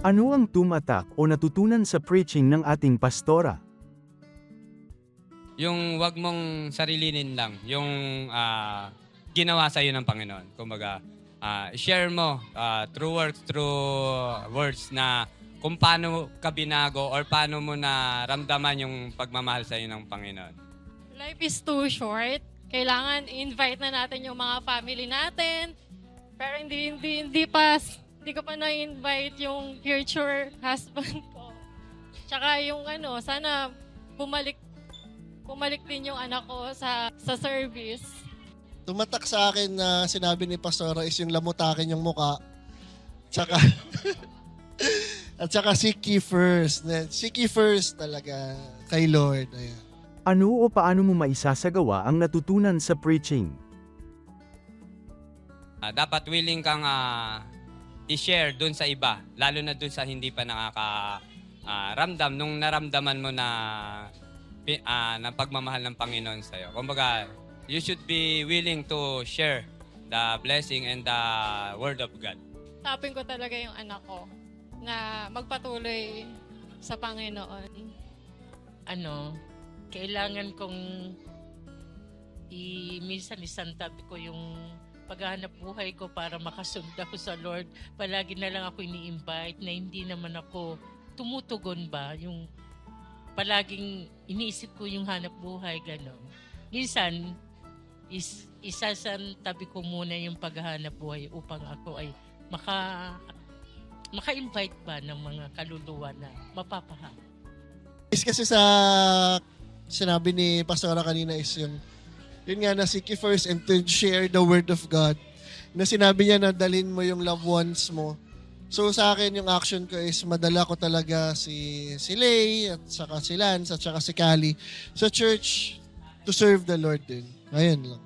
Ano ang tumatak o natutunan sa preaching ng ating pastora? Yung wag mong sarilinin lang, yung ginawa sa'yo ng Panginoon. Kumbaga, share mo through words na kung paano ka binago or paano mo na ramdaman yung pagmamahal sa'yo ng Panginoon. Life is too short. Kailangan i-invite na natin yung mga family natin. Pero hindi ko pa na-invite yung future husband ko. Tsaka yung sana bumalik din yung anak ko sa service. Tumatak sa akin na sinabi ni Pastora is yung lamutakin yung muka. Tsaka, at saka seek ye first. Seek ye first talaga kay Lord. Ayan. Ano o paano mo maisasagawa ang natutunan sa preaching? Dapat willing kang i-share dun sa iba, lalo na dun sa hindi pa nakaka-ramdam nung naramdaman mo na ng pagmamahal ng Panginoon sa'yo. Kumbaga, you should be willing to share the blessing and the Word of God. Tapin ko talaga yung anak ko na magpatuloy sa Panginoon. Kailangan kong minsan isantabi ko yung paghahanap buhay ko para makasunod ako sa Lord. Palagi na lang ako ini-invite na hindi naman ako tumutugon ba. Yung palaging iniisip ko yung hanap buhay, gano'n. Minsan, isasantabi ko muna yung paghahanap buhay upang ako ay maka-invite ba ng mga kaluluwa na mapapahal. Is kasi sa sinabi ni Pastora kanina is yun nga na seek ye first and to share the word of God. Na sinabi niya na dalhin mo yung loved ones mo. So sa akin yung action ko is madala ko talaga si Lay at saka si Lance at saka si Kali sa church to serve the Lord din. Ayun lang.